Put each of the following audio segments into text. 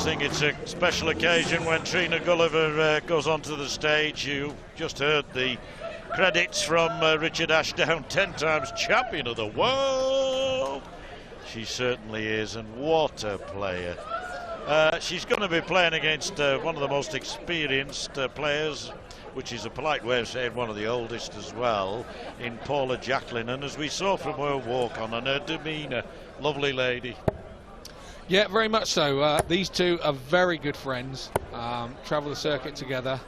think it's a special occasion when Trina Gulliver goes onto the stage. You just heard the credits from Richard Ashdown, 10 times champion of the world. She certainly is, and what a player. She's going to be playing against one of the most experienced players, which is a polite way of saying one of the oldest as well, in Paula Jacklin. And as we saw from her walk on and her demeanour, lovely lady. Yeah, very much so. These two are very good friends, travel the circuit together.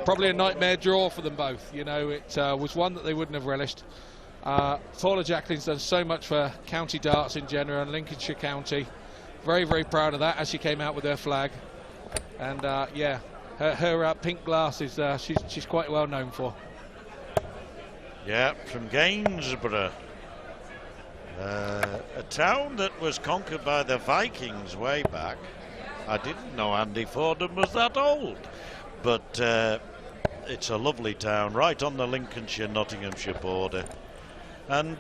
Probably a nightmare draw for them both. You know, it was one that they wouldn't have relished. Paula Jacklin's done so much for county darts in general and Lincolnshire County. Very, very proud of that as she came out with her flag. And yeah, her pink glasses, she's quite well known for. Yeah, from Gainsborough. A town that was conquered by the Vikings way back. I didn't know Andy Fordham was that old, but it's a lovely town right on the Lincolnshire-Nottinghamshire border. And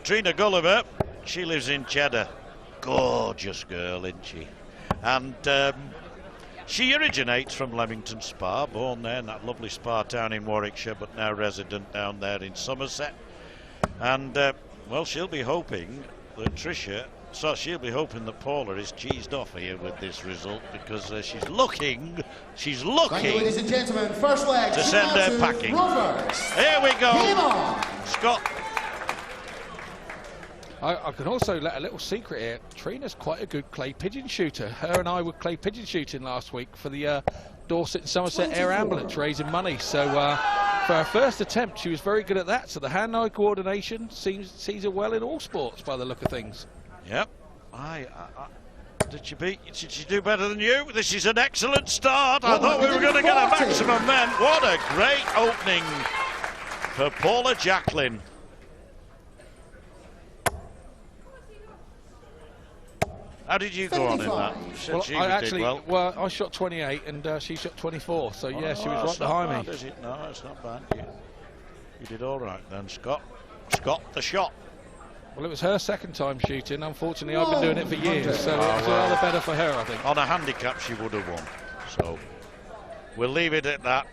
Trina Gulliver, she lives in Cheddar. Gorgeous girl, isn't she? And she originates from Leamington Spa, born there in that lovely spa town in Warwickshire, but now resident down there in Somerset. And well, she'll be hoping that she'll be hoping that Paula is cheesed off here with this result, because she's looking Thank you, ladies and gentlemen. First leg to send her packing. Rovers. Here we go. Scott. I can also let a little secret here. Trina's quite a good clay pigeon shooter. Her and I were clay pigeon shooting last week for the Dorset and Somerset Air Ambulance, raising money. So for her first attempt, she was very good at that. So the hand-eye coordination sees her well in all sports by the look of things. Yep. Did she do better than you? This is an excellent start. I thought we were going to get a maximum then. What a great opening for Paula Jacklin. How did you go on in that? Well, I shot 28 and she shot 24, so yeah, she was right behind me. Is it? No, it's not bad. You did all right then, Scott. Scott, the shot. Well, it was her second time shooting. Unfortunately, I've been doing it for years, so it was rather better for her, I think. On a handicap, she would have won. So we'll leave it at that.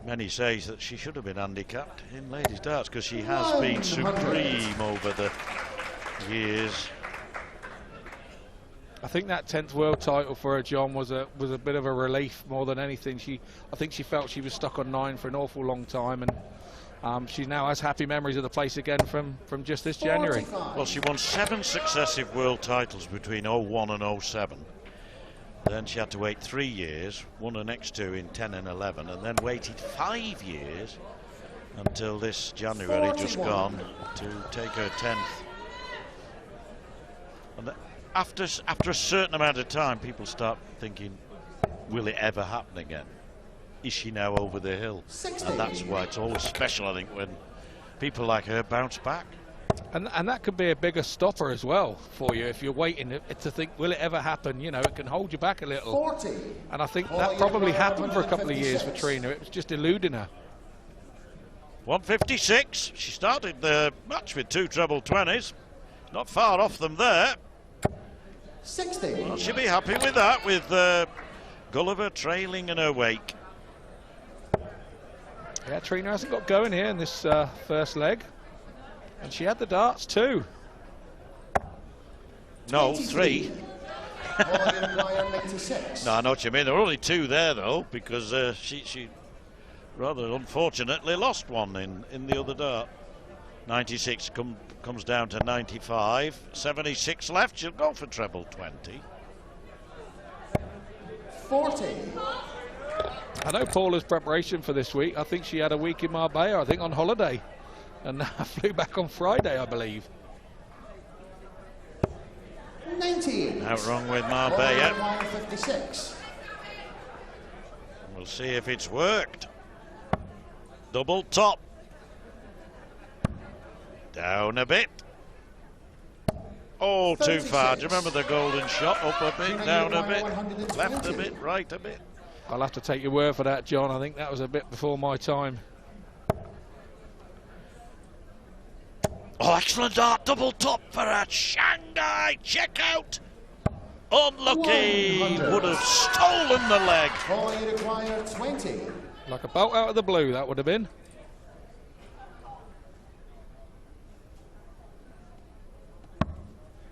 Many say that she should have been handicapped in ladies' darts because she has been supreme over the years. I think that 10th world title for her, John, was a bit of a relief more than anything. I think she felt she was stuck on 9 for an awful long time, and she now has happy memories of the place again from just this January. Well, she won 7 successive world titles between 01 and 07. Then she had to wait 3 years, won her next 2 in 10 and 11, and then waited 5 years until this January just gone to take her 10th. And after a certain amount of time, people start thinking, will it ever happen again? Is she now over the hill? 60. And that's why it's always special, I think, when people like her bounce back. And that could be a bigger stopper as well for you if you're waiting to think, will it ever happen? You know, it can hold you back a little. 40. And I think that probably happened for a couple of years for Trina. It was just eluding her. 156. She started the match with 2 treble 20s. Not far off them there. 60. Well, she'll be happy with that, with Gulliver trailing in her wake. Yeah, Trina hasn't got going here in this first leg. And she had the darts too. No, 3. No, I know what you mean. There were only 2 there, though, because she rather unfortunately lost one in the other dart. 96 comes down to 95. 76 left. She'll go for treble 20. 40. I know Paula's preparation for this week. I think she had a week in Marbella, I think on holiday. And flew back on Friday, I believe. 19. Out wrong with Marbella. 56. We'll see if it's worked. Double top. Down a bit. Oh, 36. too far. Do you remember the golden shot? Up a bit, down a bit, left a bit, right a bit. I'll have to take your word for that, John. I think that was a bit before my time. Oh, excellent dart, double top for a Shanghai. Check out. Unlucky. 100. Would have stolen the leg. Paula, you require 20. Like a bolt out of the blue, that would have been.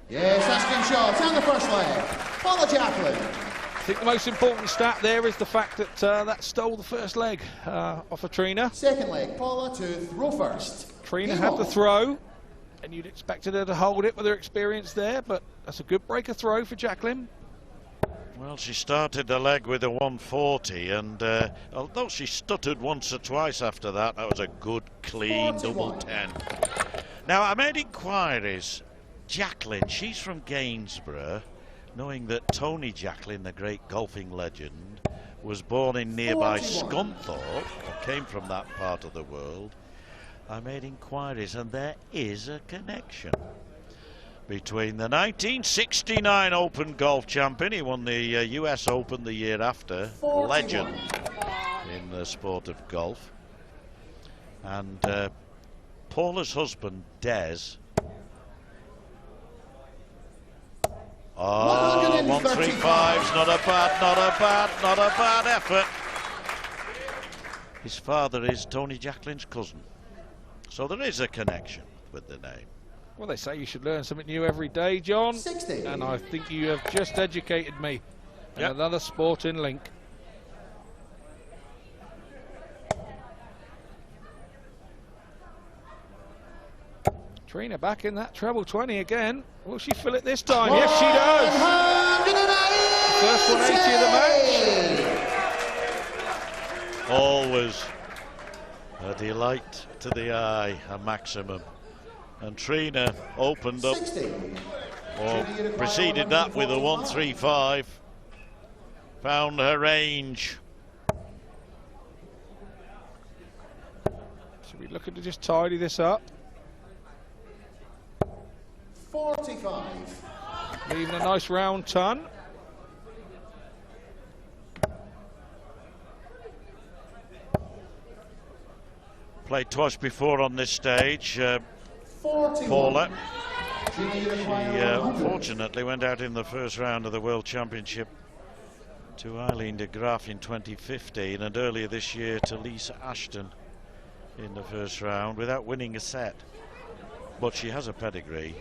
Yes, that's been shot. And the first leg. Paula Jacklin. I think the most important stat there is the fact that that stole the first leg off of Trina. Second leg. Paula to throw first. Trina Game had the on. throw, and you'd expected her to hold it with her experience there, but that's a good breaker throw for Jacklin. Well, she started the leg with a 140, and although she stuttered once or twice after that, that was a good, clean 41. double 10. Now, I made inquiries. Jacklin, she's from Gainsborough, knowing that Tony Jacklin, the great golfing legend, was born in nearby 41. Scunthorpe, or came from that part of the world. I made inquiries, and there is a connection between the 1969 Open golf champion, he won the US Open the year after, 41. legend in the sport of golf, and Paula's husband, Des. Oh, 135's not a bad effort. His father is Tony Jacklin's cousin, so there is a connection with the name. Well, they say you should learn something new every day, John. 60. And I think you have just educated me. And Yep. another sporting link. Trina back in that treble 20 again. Will she fill it this time? Yes, she does. 180. First 180 of the match. Always a delight to the eye, a maximum. And Trina opened up, 60. or preceded that with a 135. Found her range. Should we looking to just tidy this up? 45. Leaving a nice round ton. Played twice before on this stage. 41. Paula. Trina, you She require 100. unfortunately went out in the first round of the World Championship to Eileen de Graaf in 2015, and earlier this year to Lisa Ashton in the first round without winning a set. But she has a pedigree.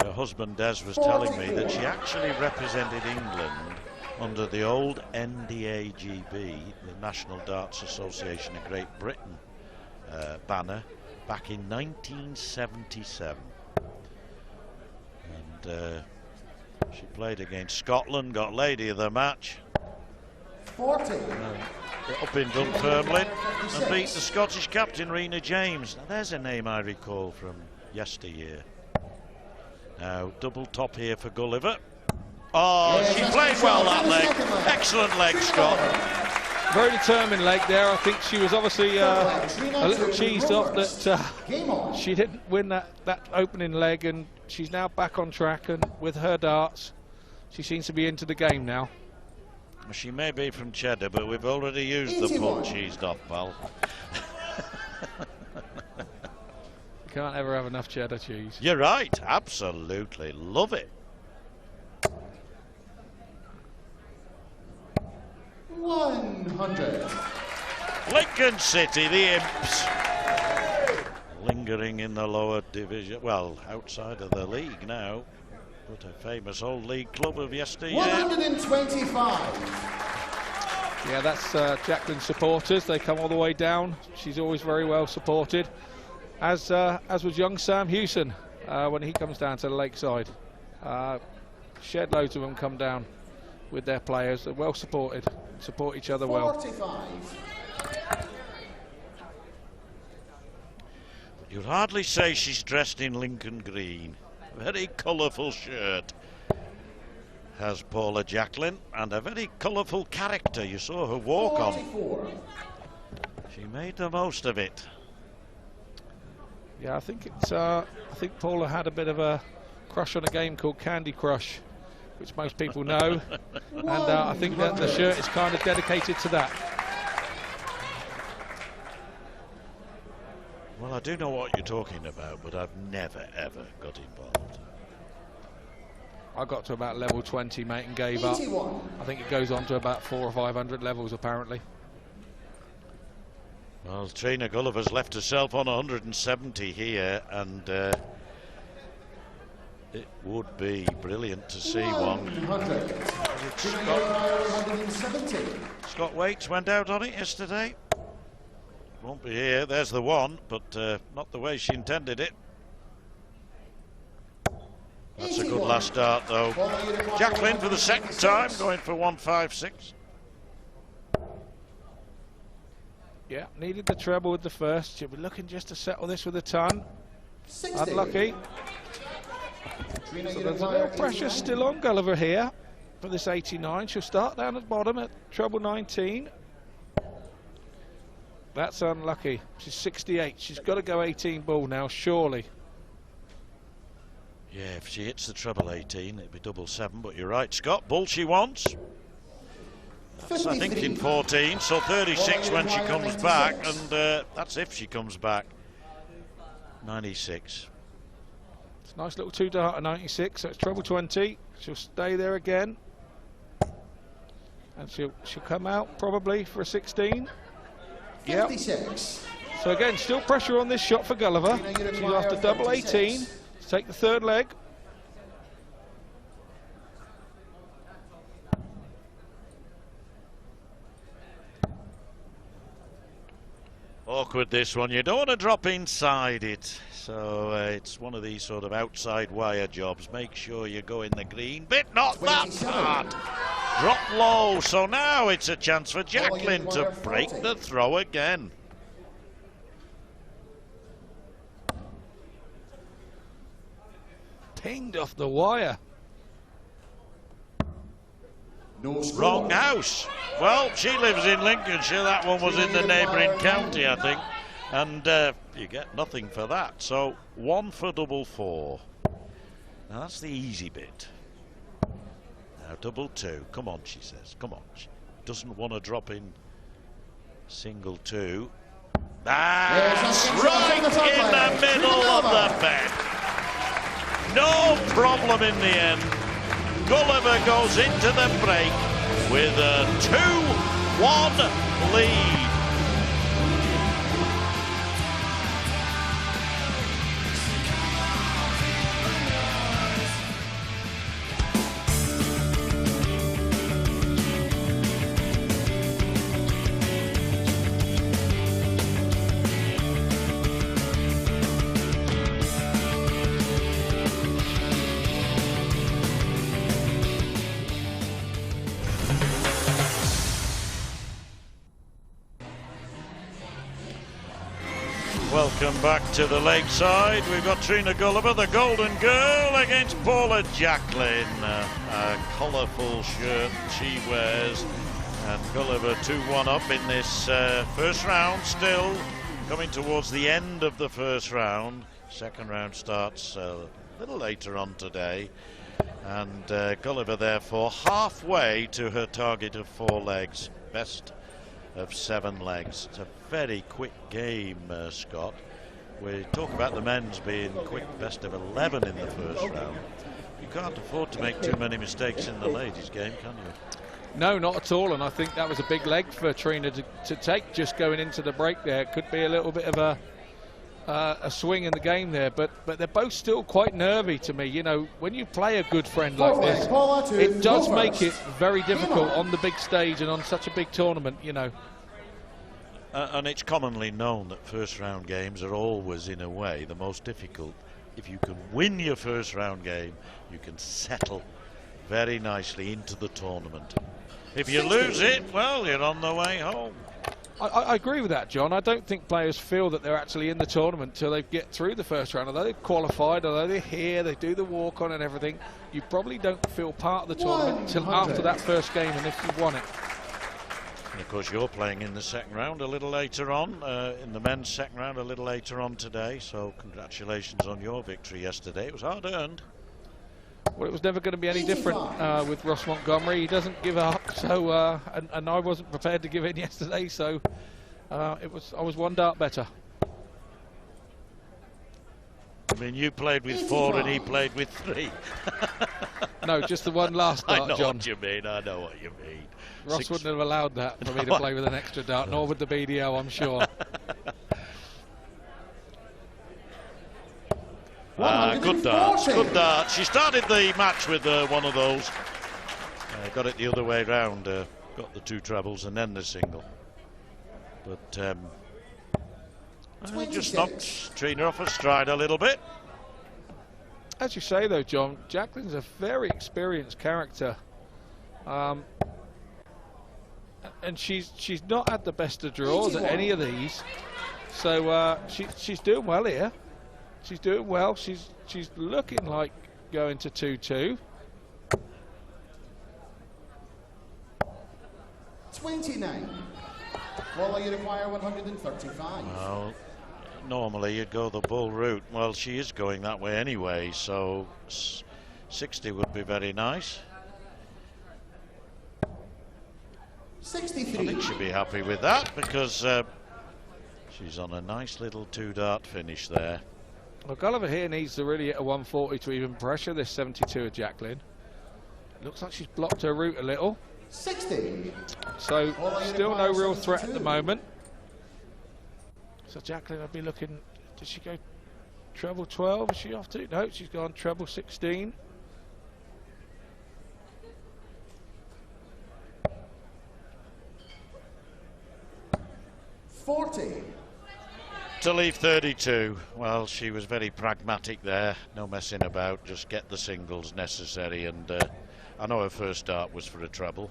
Her husband Des was telling me that she actually represented England under the old NDAGB, the National Darts Association of Great Britain banner, back in 1977. And she played against Scotland, got lady of the match, 40. up in Dunfermline, and beat the Scottish captain Rena James. Now there's a name I recall from yesteryear. Now double top here for Gulliver. Oh, she played well that leg. Excellent leg, Scott. Very determined leg there. I think she was obviously a little cheesed off that she didn't win that opening leg, and she's now back on track, and with her darts she seems to be into the game now. She may be from Cheddar, but we've already used the pull cheesed off, pal. You can't ever have enough cheddar cheese. You're right, absolutely love it. 100. Lincoln City, the Imps, lingering in the lower division, well, outside of the league now, but a famous old league club of yesteryear. 125. Yeah, that's Jacklin's supporters. They come all the way down. She's always very well supported, as was young Sam Hewson when he comes down to the lakeside. Shed loads of them come down with their players. They're well supported, support each other well. 45. You'd hardly say she's dressed in Lincoln green. Very colourful shirt has Paula Jacklin, and a very colourful character. You saw her walk 44. on. She made the most of it. Yeah, I think it's. I think Paula had a bit of a crush on a game called Candy Crush, which most people know, and I think that the shirt is kind of dedicated to that. Well, I do know what you're talking about, but I've never ever got involved. I got to about level 20, mate, and gave up. 81. I think it goes on to about 400 or 500 levels, apparently. Well, Trina Gulliver's left herself on 170 here, and it would be brilliant to see one. 170. Scott Waits went out on it yesterday. Won't be here. There's the one, but not the way she intended it. That's a good last start, though. Jacklin for the second time, going for 156. Yeah, needed the treble with the first. She'll be looking just to settle this with a ton. 60. Unlucky. So there's a little pressure still on Gulliver here for this 89. She'll start down at the bottom at treble 19. That's unlucky. She's 68. She's got to go 18 ball now, surely. Yeah, if she hits the treble 18, it'd be double 7, but you're right, Scott. Bull she wants. That's, I think, in 14, so 36 when she comes back, and that's if she comes back. 96. It's a nice little 2 dart at 96, so it's treble 20. She'll stay there again. And she'll come out probably for a 16. Yep. 56. So again, still pressure on this shot for Gulliver. She's after double 18. Take the third leg. Awkward, this one. You don't want to drop inside it. So it's one of these sort of outside wire jobs. Make sure you go in the green bit, not that part. Drop low. So now it's a chance for Jacklin to break the throw again. Pinged off the wire. No score. Wrong house. Well, she lives in Lincolnshire. That one was in the neighbouring county, I think. And you get nothing for that. So 1 for double 4. Now that's the easy bit. Now double 2. Come on, she says. Come on. She doesn't want to drop in single 2. That's right in the middle of the bed. No problem in the end. Gulliver goes into the break with a 2-1 lead. Welcome back to the lakeside. We've got Trina Gulliver, the Golden Girl, against Paula Jacklin. A colourful shirt she wears. And Gulliver 2-1 up in this first round, still coming towards the end of the first round. Second round starts a little later on today. And Gulliver, therefore, halfway to her target of 4 legs. Best of 7 legs. It's a very quick game, Scott. We talk about the men's being quick best of 11 in the first round. You can't afford to make too many mistakes in the ladies' game, can you? No, not at all, and I think that was a big leg for Trina to take just going into the break there. It could be a little bit of a swing in the game there, but they're both still quite nervy to me. You know, when you play a good friend like this, it does make it very difficult on the big stage and on such a big tournament, you know. And it's commonly known that first round games are always, in a way, the most difficult. If you can win your first round game, you can settle very nicely into the tournament. If you lose it, well, you're on the way home. I agree with that, John. I don't think players feel that they're actually in the tournament till they get through the first round. Although they've qualified, although they're here, they do the walk-on and everything, you probably don't feel part of the tournament until after that first game and if you've won it. And of course, you're playing in the second round a little later on, in the men's second round a little later on today. So congratulations on your victory yesterday. It was hard-earned. Well, it was never going to be any different with Ross Montgomery. He doesn't give up, so and I wasn't prepared to give in yesterday, so I was 1 dart better. I mean, you played with 4 and he played with 3. No, just the one last I dart, know John. what you mean. I know what you mean. Ross wouldn't have allowed that for me to play with an extra dart, nor would the BDO, I'm sure. Good dart, good dart. She started the match with one of those. Got it the other way round. Got the 2 trebles and then the single. But just knocked Trina off her stride a little bit. As you say, though, John, Jacklin's a very experienced character. And she's not had the best of draws at any of these. So she's doing well here. She's doing well. She's looking like going to 2-2. 29. Well, you require 135. Well, normally you'd go the bull route. Well, she is going that way anyway, so 60 would be very nice. 63. I think she'd be happy with that because she's on a nice little 2-dart finish there. Well, Gulliver here needs to really hit a 140 to even pressure this 72 of Jacklin. Looks like she's blocked her route a little. 60. So still no real threat at the moment. So Jacklin, I'd be looking. Did she go treble 12? Is she off to? No, she's gone treble 16. To leave 32, well, she was very pragmatic there, no messing about, just get the singles necessary, and I know her first dart was for a treble,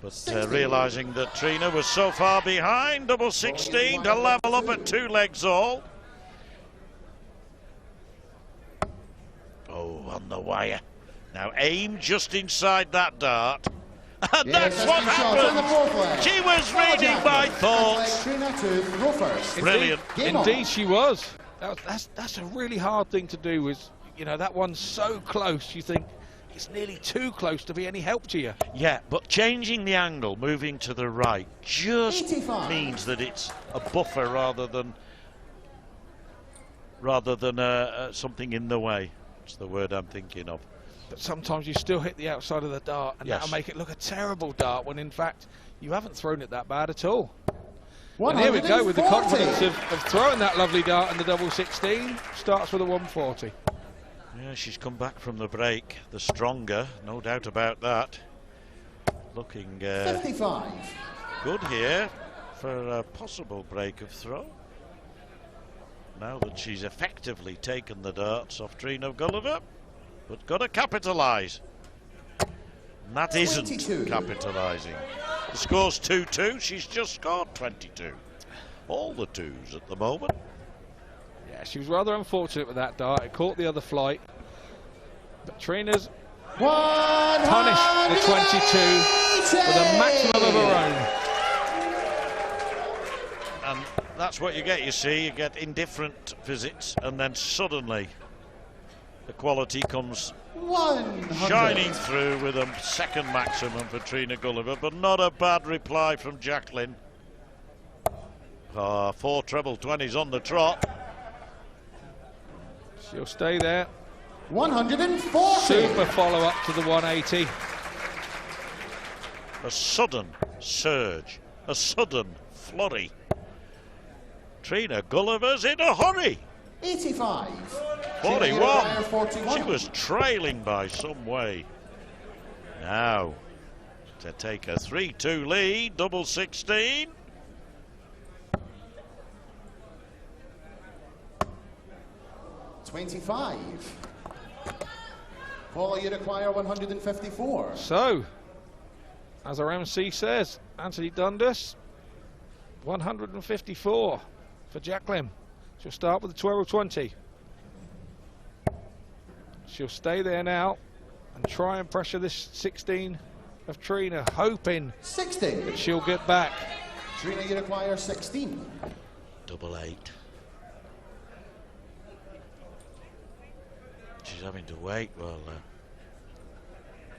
but realising that Trina was so far behind, double 16 to level up at 2 legs all. Oh, on the wire. Now aim just inside that dart. And that's what happened. She was reading my thoughts. Brilliant. Indeed she was. That's a really hard thing to do, is, you know, that one's so close, you think it's nearly too close to be any help to you. Yeah, but changing the angle, moving to the right, just 85. means that it's a buffer rather than something in the way. That's the word I'm thinking of. But sometimes you still hit the outside of the dart, and that'll make it look a terrible dart, when in fact you haven't thrown it that bad at all. And here we go with the confidence of throwing that lovely dart in the double 16. Starts with a 140. Yeah, she's come back from the break, the stronger, no doubt about that. Looking 55. good here for a possible break of throw. Now that she's effectively taken the darts off Trina Gulliver, but got to capitalise. And that 22. isn't capitalising. The score's 2-2, she's just scored 22. All the 2s at the moment. Yeah, she was rather unfortunate with that dart. It caught the other flight. But Trina's punished the 22 with a maximum of her own. And that's what you get, you see. You get indifferent visits, and then suddenly the quality comes 100. shining through with a second maximum for Trina Gulliver, but not a bad reply from Jacklin. 4 treble 20s on the trot. She'll stay there. 140. Super follow-up to the 180. A sudden surge, a sudden flurry. Trina Gulliver's in a hurry. 85. 41. She was trailing by some way. Now to take a 3-2 lead, double 16. $25. Paula, you require 154. So, as our MC says, Anthony Dundas, 154 for Jacklin. She'll start with the 12-20. She'll stay there now and try and pressure this 16 of Trina, hoping 60. that she'll get back. Trina, you require 16. Double 8. She's having to wait while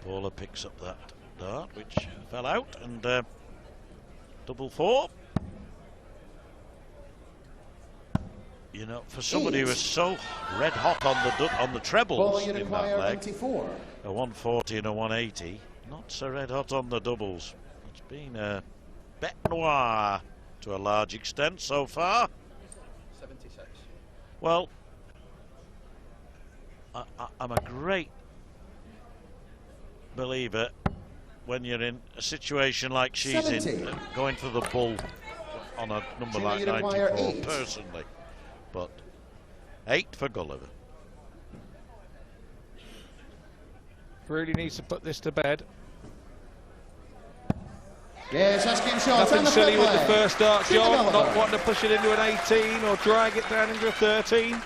Paula picks up that dart, which fell out, and double 4. You know, for somebody who was so red hot on the trebles in that leg, 94. a 140 and a 180, not so red hot on the doubles. It's been a bête noire to a large extent so far. 76. Well, I'm a great believer when you're in a situation like she's 70. in, going for the bull on a number Gina, like you require 94, 8. personally. But 8 for Gulliver. Really needs to put this to bed. Yes, that's game shot. Nothing And the silly flip with the leg. first start, Gina John. Gulliver. Not wanting to push it into an 18 or drag it down into a 13.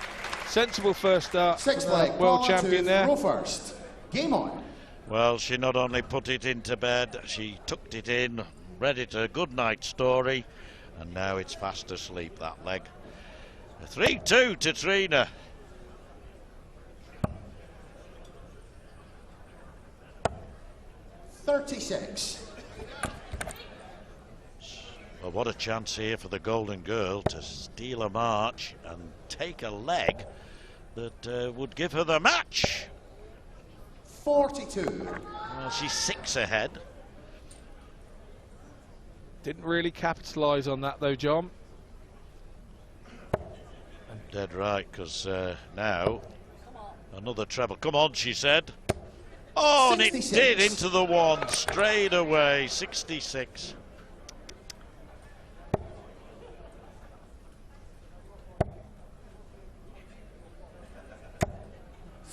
Sensible first start. Sixth leg. World ball champion to there. Throw first. Game on. Well, she not only put it into bed, she tucked it in, read it a good night story, and now it's fast asleep, that leg. A 3-2 to Trina. $36. Well, what a chance here for the Golden Girl to steal a march and take a leg that would give her the match. 42. Well, she's 6 ahead. Didn't really capitalise on that though, John. Dead right, because now another treble. Come on, she said. Oh, and it 66. did into the one straight away. 66.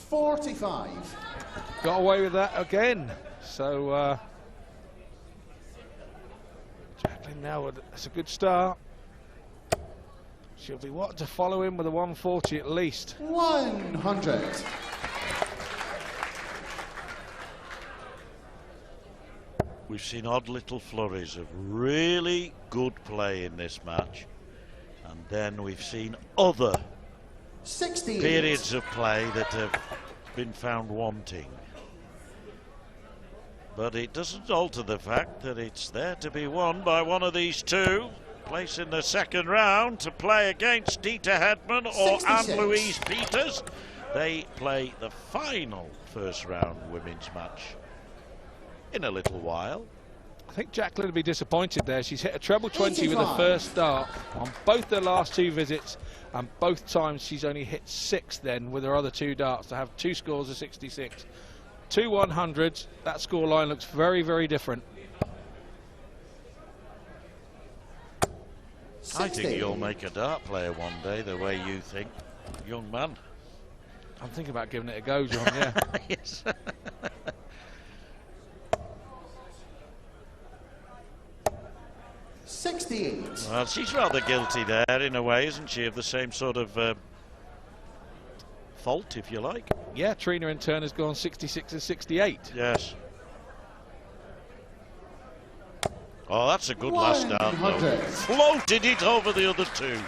$45. Got away with that again. So Jacklin now, that's a good start. She'll be wanting to follow him with a 140 at least. 100. We've seen odd little flurries of really good play in this match, and then we've seen other 60. periods of play that have been found wanting. But it doesn't alter the fact that it's there to be won by one of these two. Place in the second round to play against Dieter Hedman or 66. Anne-Louise Peters. They play the final first round women's match in a little while. I think Jacklin will be disappointed there. She's hit a treble 20 with the 85. first start on both their last 2 visits, and both times she's only hit 6 then with her other 2 darts to have 2 scores of 66. 2 100s, that scoreline looks very, very different. I think you'll make a dart player one day, the way you think, young man. I'm thinking about giving it a go, John, yeah. Yes. $68. Well, she's rather guilty there in a way, isn't she, of the same sort of fault, if you like. Yeah, Trina in turn has gone 66 and 68. Yes. Oh, that's a good last start, though. 100. Floated it over the other 2.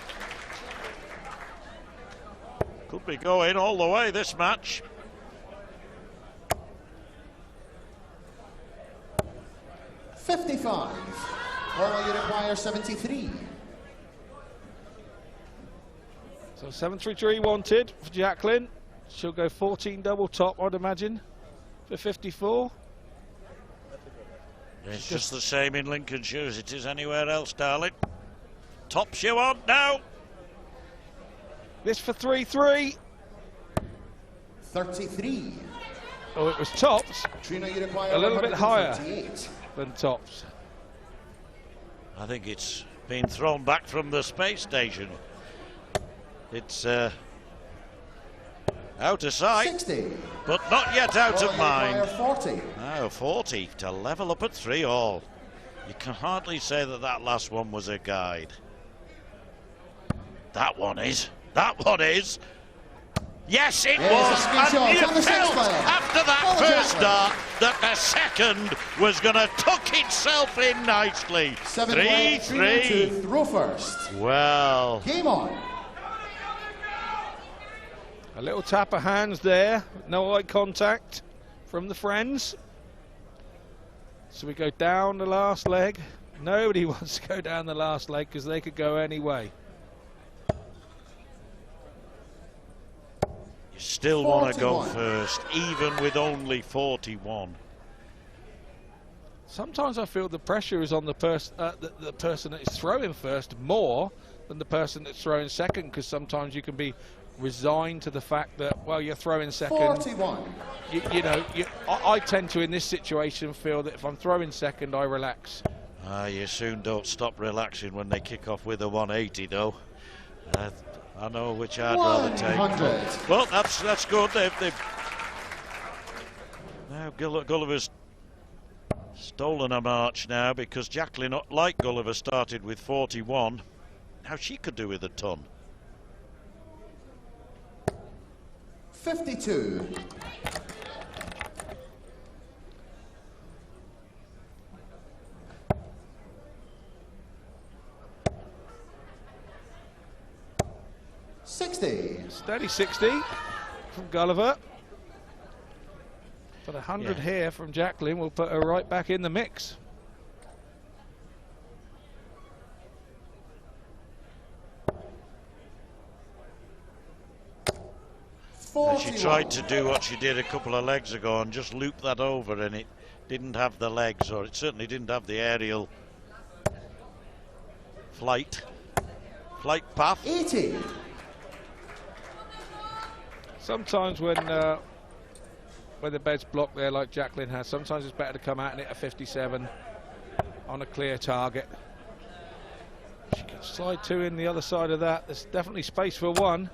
Could be going all the way, this match. $55. All you require 73. So 733 wanted for Jacklin. She'll go 14 double top, I'd imagine, for 54. It's just the same in Lincolnshire as it is anywhere else, darling. Tops you want now. This for 3-3. 33. Oh, it was tops Trina, you require A little bit higher. 158. than tops. I think it's been thrown back from the space station. It's out of sight, 60. but not yet out All of you mind. require 40. Now 40 to level up at 3-all. You can hardly say that that last one was a guide. That one is. That one is. Yes, it Yes, was. it's a good And shot. you On the sixth felt player. after that Paul first Jacklin. start that the second was going to tuck itself in nicely. 7 away, Trina to 3-3. throw first. Well, Game on. A little tap of hands there, no eye contact from the friends. So we go down the last leg. Nobody wants to go down the last leg because they could go any way. You still want to go 41. first, even with only 41. Sometimes I feel the pressure is on the person that is throwing first more than the person that's throwing second, because sometimes you can be resigned to the fact that, well, you're throwing second. 41. I tend to, in this situation, feel that if I'm throwing second, I relax. You soon don't stop relaxing when they kick off with a 180, though. I know which I'd rather take. 100. Well, that's good. Now Gulliver's stolen a march now, because Jacklin, like Gulliver, started with 41. How she could do with a ton. 52. Steady 60 from Gulliver. But 100 here from Jacklin will put her right back in the mix. She tried to do what she did a couple of legs ago and just loop that over, and it didn't have the legs, or it certainly didn't have the aerial flight path. 80. Sometimes when the bed's blocked there like Jacklin has, sometimes it's better to come out and hit a 57 on a clear target. She can slide 2 in the other side of that. There's definitely space for 1.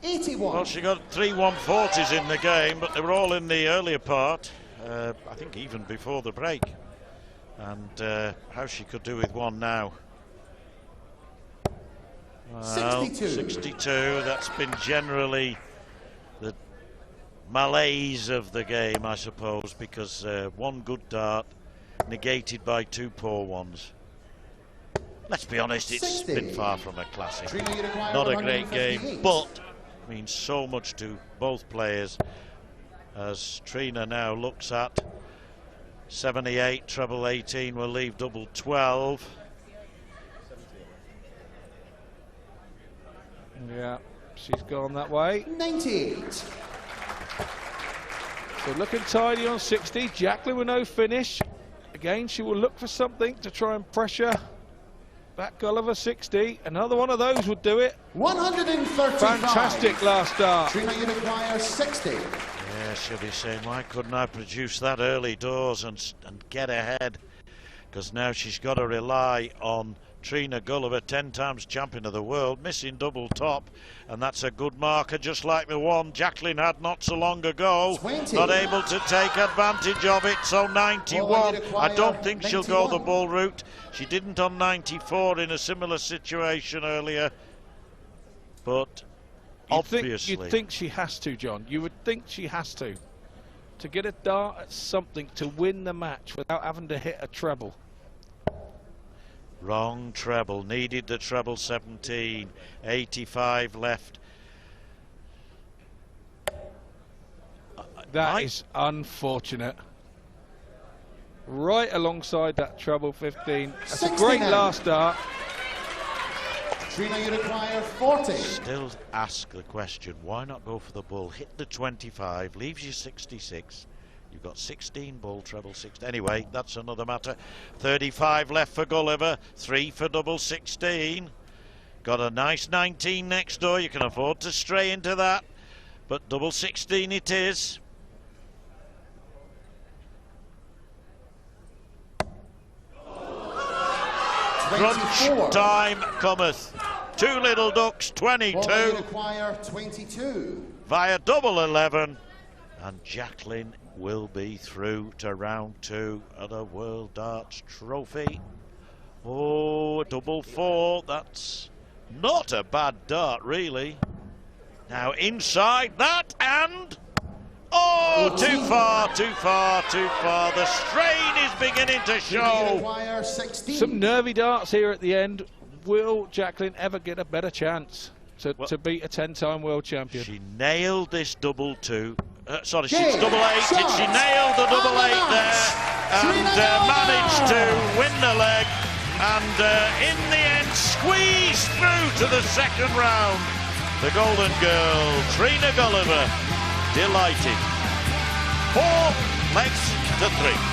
81. Well, she got 3 140s in the game, but they were all in the earlier part, I think even before the break. And how she could do with 1 now. Well, 62, that's been generally the malaise of the game, I suppose, because 1 good dart negated by 2 poor ones. Let's be honest, it's 60. been far from a classic. Not a great game, but means so much to both players, as Trina now looks at 78, treble 18 will leave double 12. Yeah, she's gone that way. 98. So looking tidy on 60. Jacklin with no finish. Again, she will look for something to try and pressure back Gulliver. 60. Another one of those would do it. 135. Fantastic last start. Trina Uniquire 60. Yeah, she'll be saying, why couldn't I produce that early doors and get ahead? Because now she's got to rely on Trina Gulliver, 10 times champion of the world, missing double top, and that's a good marker, just like the one Jacklin had not so long ago. 20. Not able to take advantage of it, so 91. I don't think she'll go the bull route. She didn't on 94 in a similar situation earlier, but obviously. You'd think she has to, John. You would think she has to get a dart at something to win the match without having to hit a treble. Wrong treble, needed the treble 17, 85 left. That is unfortunate. Right alongside that treble 15. That's 69. a great last dart. Trina Uniquire 40. Still ask the question, why not go for the bull? Hit the 25, leaves you 66. You've got 16 bull, treble 16. Anyway, that's another matter. 35 left for Gulliver, 3 for double 16. Got a nice 19 next door. You can afford to stray into that, but double 16 it is. Crunch time cometh. 2 little ducks, 22. Uniquire 22. Via double 11. And Jacklin will be through to round 2 of the World Darts Trophy. Oh, double 4. That's not a bad dart, really. Now inside that, and oh, too far, too far, too far. The strain is beginning to show. Some nervy darts here at the end. Will Jacklin ever get a better chance to beat a 10-time world champion? She nailed this double 2. Sorry, she's double 8. She nailed the double 8 there and managed to win the leg, and in the end squeezed through to the second round. The Golden Girl, Trina Gulliver, delighted. 4 legs to 3.